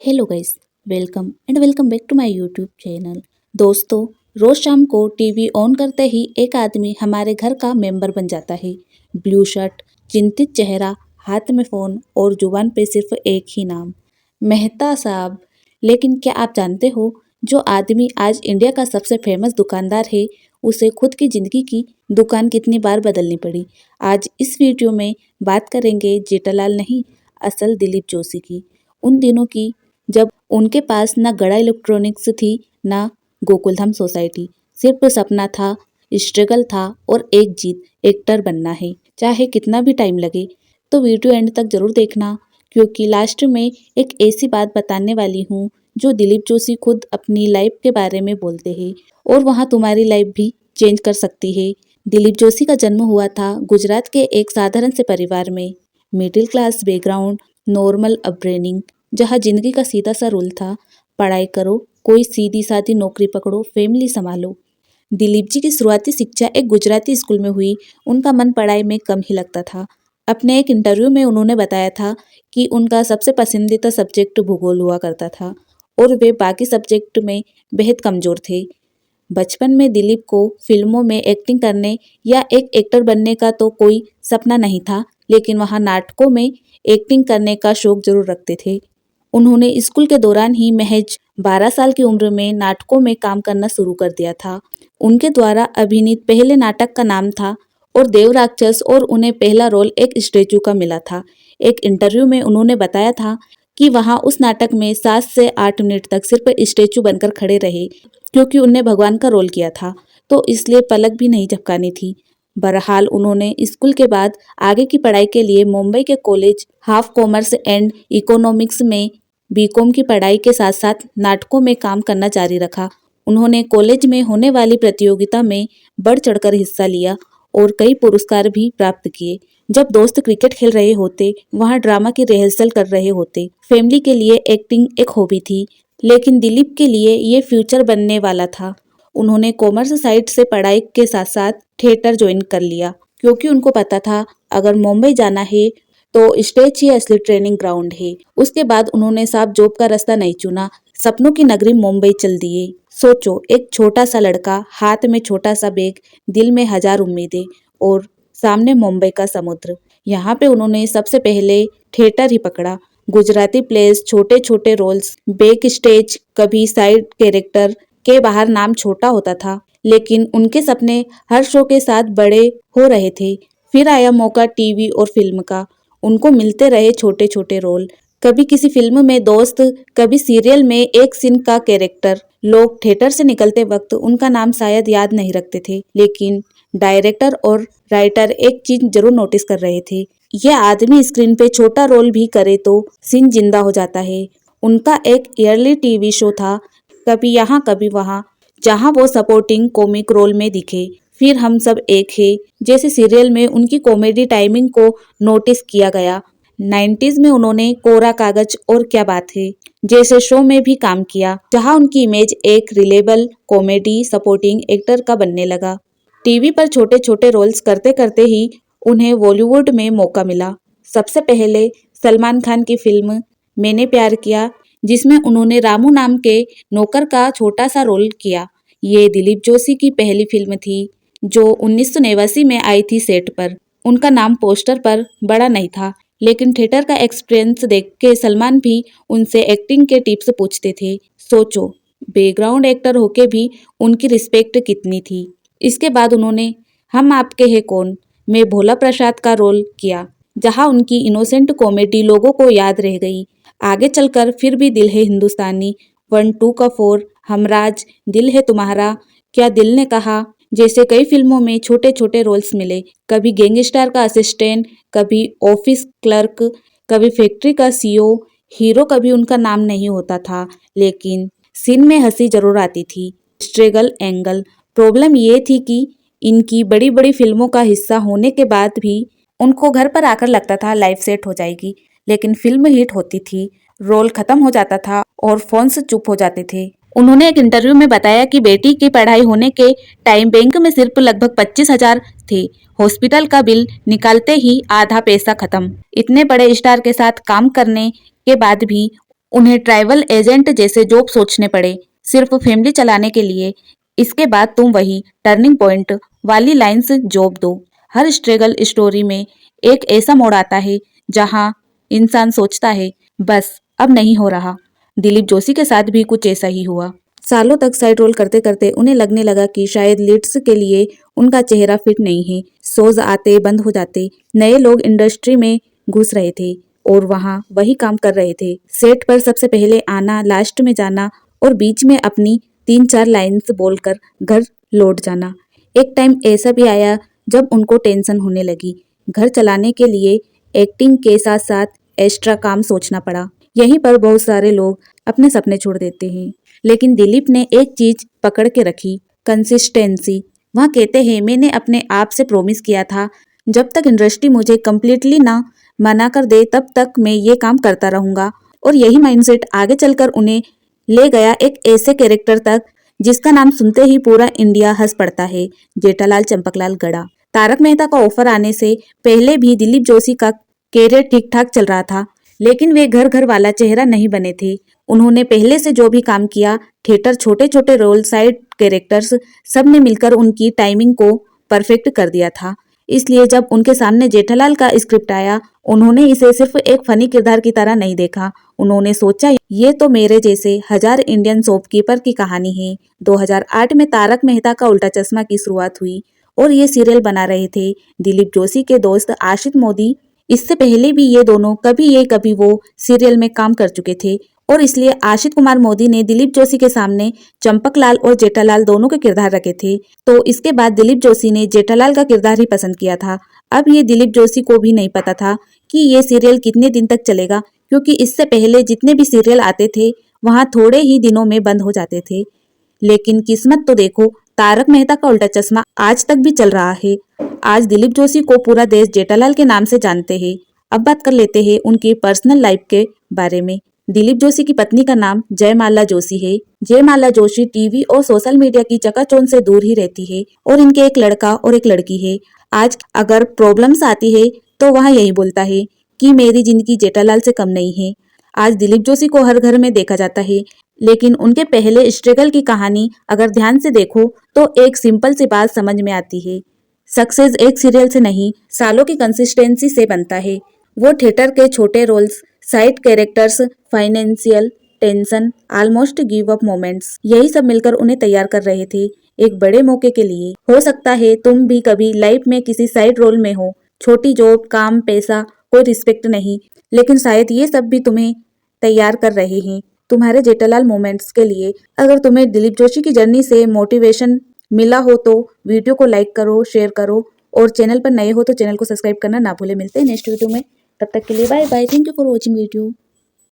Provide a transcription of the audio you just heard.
Hello guys, welcome back to my YouTube channel. दोस्तों, रोज शाम को टीवी ऑन करते ही एक आदमी हमारे घर का मेंबर बन जाता है। ब्लू शर्ट, चिंतित चेहरा, हाथ में फोन और जुबान पे सिर्फ एक ही नाम, मेहता साहब। लेकिन क्या आप जानते हो, जो आदमी आज इंडिया का सबसे फेमस दुकानदार है, उसे खुद की जिंदगी की दुकान कितनी बार बदलनी पड़ी। आज इस वीडियो में बात करेंगे जेठालाल नहीं, असल दिलीप जोशी की। उन दिनों की जब उनके पास ना गड़ा इलेक्ट्रॉनिक्स थी, ना गोकुलधाम सोसाइटी। सिर्फ सपना था, स्ट्रगल था और एक जीत, एक्टर बनना है। चाहे कितना भी टाइम लगे। तो वीडियो एंड तक जरूर देखना, क्योंकि लास्ट में एक ऐसी बात बताने वाली हूँ जो दिलीप जोशी खुद अपनी लाइफ के बारे में बोलते हैं, और वहाँ तुम्हारी लाइफ भी चेंज कर सकती है। दिलीप जोशी का जन्म हुआ था गुजरात के एक साधारण से परिवार में। Middle class background, normal upbringing, जहाँ जिंदगी का सीधा सा रूल था, पढ़ाई करो, कोई सीधी सादी नौकरी पकड़ो, फैमिली संभालो। दिलीप जी की शुरुआती शिक्षा एक गुजराती स्कूल में हुई। उनका मन पढ़ाई में कम ही लगता था। अपने एक इंटरव्यू में उन्होंने बताया था कि उनका सबसे पसंदीदा सब्जेक्ट भूगोल हुआ करता था और वे बाकी सब्जेक्ट में बेहद कमजोर थे। बचपन में दिलीप को फिल्मों में एक्टिंग करने या एक एक्टर बनने का तो कोई सपना नहीं था, लेकिन वहाँ नाटकों में एक्टिंग करने का शौक जरूर रखते थे। उन्होंने स्कूल के दौरान ही महज 12 साल की उम्र में नाटकों में काम करना शुरू कर दिया था। उनके द्वारा अभिनीत पहले नाटक का नाम था और देव राक्षस, और उन्हें पहला रोल एक स्टैचू का मिला था। एक इंटरव्यू में उन्होंने बताया था कि वहां उस नाटक में 7 से 8 मिनट तक सिर्फ स्टैचू बनकर खड़े रहे, क्योंकि उन्हें भगवान का रोल किया था, तो इसलिए पलक भी नहीं झपकानी थी। बहरहाल उन्होंने स्कूल के बाद आगे की पढ़ाई के लिए मुंबई के college half commerce and economics में बीकॉम की पढ़ाई के साथ साथ नाटकों में काम करना जारी रखा। उन्होंने कॉलेज में होने वाली प्रतियोगिता में बढ़ चढ़कर हिस्सा लिया और कई पुरस्कार भी प्राप्त किए। जब दोस्त क्रिकेट खेल रहे होते, वहाँ ड्रामा की रिहर्सल कर रहे होते। फैमिली के लिए एक्टिंग एक हॉबी थी, लेकिन दिलीप के लिए ये फ्यूचर बनने वाला था। उन्होंने कॉमर्स साइड से पढ़ाई के साथ साथ थिएटर ज्वाइन कर लिया, क्योंकि उनको पता था अगर मुंबई जाना है तो स्टेज ही असली ट्रेनिंग ग्राउंड है। उसके बाद उन्होंने साफ जॉब का रास्ता नहीं चुना, सपनों की नगरी मुंबई चल दिए। सोचो, एक छोटा सा लड़का, हाथ में छोटा सा बैग, दिल में हजार उम्मीदें और सामने मुंबई का समुद्र। यहाँ पे उन्होंने सबसे पहले थिएटर ही पकड़ा। गुजराती प्लेस, छोटे छोटे रोल्स, बैक स्टेज, कभी साइड कैरेक्टर के बाहर नाम छोटा होता था, लेकिन उनके सपने हर शो के साथ बड़े हो रहे थे। फिर आया मौका टीवी और फिल्म का। उनको मिलते रहे छोटे छोटे रोल, कभी किसी फिल्म में दोस्त, कभी सीरियल में एक सीन का कैरेक्टर। लोग थिएटर से निकलते वक्त उनका नाम शायद याद नहीं रखते थे, लेकिन डायरेक्टर और राइटर एक चीज जरूर नोटिस कर रहे थे, यह आदमी स्क्रीन पे छोटा रोल भी करे तो सीन जिंदा हो जाता है। उनका एक ईयरली टीवी शो था, कभी यहाँ कभी वहाँ, जहाँ वो सपोर्टिंग कॉमिक रोल में दिखे। फिर हम सब एक है जैसे सीरियल में उनकी कॉमेडी टाइमिंग को नोटिस किया गया। 90s में उन्होंने कोरा कागज और क्या बात है जैसे शो में भी काम किया, जहां उनकी इमेज एक रिलेबल कॉमेडी सपोर्टिंग एक्टर का बनने लगा। टीवी पर छोटे छोटे रोल्स करते करते ही उन्हें बॉलीवुड में मौका मिला। सबसे पहले सलमान खान की फिल्म मैंने प्यार किया, जिसमें उन्होंने रामू नाम के नौकर का छोटा सा रोल किया। ये दिलीप जोशी की पहली फिल्म थी जो 1989 में आई थी सेट पर। उनका नाम पोस्टर पर बड़ा नहीं था, लेकिन थिएटर का एक्सपीरियंस देख के सलमान भी उनसे एक्टिंग के टिप्स पूछते थे। सोचो, बैकग्राउंड एक्टर होके भी उनकी रिस्पेक्ट कितनी थी। इसके बाद उन्होंने हम आपके हैं कौन में भोला प्रसाद का रोल किया, जहां उनकी इनोसेंट कॉमेडी लोगों को याद रह गई। आगे चलकर फिर भी दिल है हिंदुस्तानी, 1, 2 का 4, हमराज, दिल है तुम्हारा, क्या दिल ने कहा जैसे कई फिल्मों में छोटे छोटे रोल्स मिले। कभी गैंगस्टर का असिस्टेंट, कभी ऑफिस क्लर्क, कभी फैक्ट्री का सीईओ। हीरो कभी उनका नाम नहीं होता था, लेकिन सीन में हंसी जरूर आती थी। स्ट्रगल एंगल, प्रॉब्लम ये थी कि इनकी बड़ी बड़ी फिल्मों का हिस्सा होने के बाद भी उनको घर पर आकर लगता था लाइफ सेट हो जाएगी, लेकिन फिल्म हिट होती थी, रोल खत्म हो जाता था और फोन्स चुप हो जाते थे। उन्होंने एक इंटरव्यू में बताया कि बेटी की पढ़ाई होने के टाइम बैंक में सिर्फ लगभग 25,000 थे। हॉस्पिटल का बिल निकालते ही आधा पैसा खत्म। इतने बड़े स्टार के साथ काम करने के बाद भी उन्हें ट्रैवल एजेंट जैसे जॉब सोचने पड़े सिर्फ फैमिली चलाने के लिए। इसके बाद तुम वही टर्निंग पॉइंट वाली लाइंस जॉब दो। हर स्ट्रगल स्टोरी में एक ऐसा मोड़ आता है जहां इंसान सोचता है बस अब नहीं हो रहा। दिलीप जोशी के साथ भी कुछ ऐसा ही हुआ। सालों तक साइड रोल करते करते उन्हें लगने लगा कि शायद लीड्स के लिए उनका चेहरा फिट नहीं है। शोज आते बंद हो जाते, नए लोग इंडस्ट्री में घुस रहे थे और वहां वही काम कर रहे थे। सेट पर सबसे पहले आना, लास्ट में जाना और बीच में अपनी 3-4 लाइन्स बोलकर घर लौट जाना। एक टाइम ऐसा भी आया जब उनको टेंशन होने लगी। घर चलाने के लिए एक्टिंग के साथ साथ एक्स्ट्रा काम सोचना पड़ा। यहीं पर बहुत सारे लोग अपने सपने छोड़ देते हैं, लेकिन दिलीप ने एक चीज पकड़ के रखी, कंसिस्टेंसी। वह कहते हैं मैंने अपने आप से प्रॉमिस किया था जब तक इंडस्ट्री मुझे कम्प्लीटली ना मना कर दे तब तक मैं ये काम करता रहूंगा। और यही माइंडसेट आगे चलकर उन्हें ले गया एक ऐसे कैरेक्टर तक जिसका नाम सुनते ही पूरा इंडिया हंस पड़ता है, जेठालाल चंपकलाल गड़ा। तारक मेहता का ऑफर आने से पहले भी दिलीप जोशी का कैरियर ठीक ठाक चल रहा था, लेकिन वे घर घर वाला चेहरा नहीं बने थे। उन्होंने पहले से जो भी काम किया, थिएटर, छोटे छोटे रोल, साइड कैरेक्टर्स, सब ने मिलकर उनकी टाइमिंग को परफेक्ट कर दिया था। इसलिए जब उनके सामने जेठालाल का स्क्रिप्ट आया, उन्होंने इसे सिर्फ एक फनी किरदार की तरह नहीं देखा। उन्होंने सोचा ये तो मेरे जैसे 1000 इंडियन शॉपकीपर की कहानी है। 2008 में तारक मेहता का उल्टा चश्मा की शुरुआत हुई और ये सीरियल बना रहे थे दिलीप जोशी के दोस्त आशित मोदी। इससे पहले भी ये दोनों कभी वो सीरियल में काम कर चुके थे और इसलिए आशित कुमार मोदी ने दिलीप जोशी के सामने चंपकलाल और जेठालाल दोनों के किरदार रखे थे। तो इसके बाद दिलीप जोशी ने जेठालाल का किरदार ही पसंद किया था। अब ये दिलीप जोशी को भी नहीं पता था कि ये सीरियल कितने दिन तक चलेगा, क्योंकि इससे पहले जितने भी सीरियल आते थे वहां थोड़े ही दिनों में बंद हो जाते थे। लेकिन किस्मत तो देखो, तारक मेहता का उल्टा चश्मा आज तक भी चल रहा है। आज दिलीप जोशी को पूरा देश जेठालाल के नाम से जानते हैं। अब बात कर लेते हैं उनकी पर्सनल लाइफ के बारे में। दिलीप जोशी की पत्नी का नाम जयमाला जोशी है। जयमाला जोशी टीवी और सोशल मीडिया की चकाचौंध से दूर ही रहती है और इनके एक लड़का और एक लड़की है। आज अगर प्रॉब्लम्स आती है तो वह यही बोलता है कि मेरी जिंदगी जेठालाल से कम नहीं है। आज दिलीप जोशी को हर घर में देखा जाता है, लेकिन उनके पहले स्ट्रगल की कहानी अगर ध्यान से देखो तो एक सिंपल सी बात समझ में आती है। सक्सेस एक सीरियल से नहीं, सालों की कंसिस्टेंसी से बनता है। वो थिएटर के छोटे roles, side characters, financial tension, almost give up moments, यही सब मिलकर उन्हें तैयार कर रहे थे एक बड़े मौके के लिए। हो सकता है तुम भी कभी लाइफ में किसी साइड रोल में हो, छोटी जॉब, काम, पैसा, कोई रिस्पेक्ट नहीं, लेकिन शायद ये सब भी तुम्हें तैयार कर रहे हैं तुम्हारे जेठालाल मोमेंट्स के लिए। अगर तुम्हें दिलीप जोशी की जर्नी से मोटिवेशन मिला हो तो वीडियो को लाइक करो, शेयर करो और चैनल पर नए हो तो चैनल को सब्सक्राइब करना ना भूले। मिलते हैं नेक्स्ट वीडियो में, तब तक के लिए bye bye. Thank you for watching video.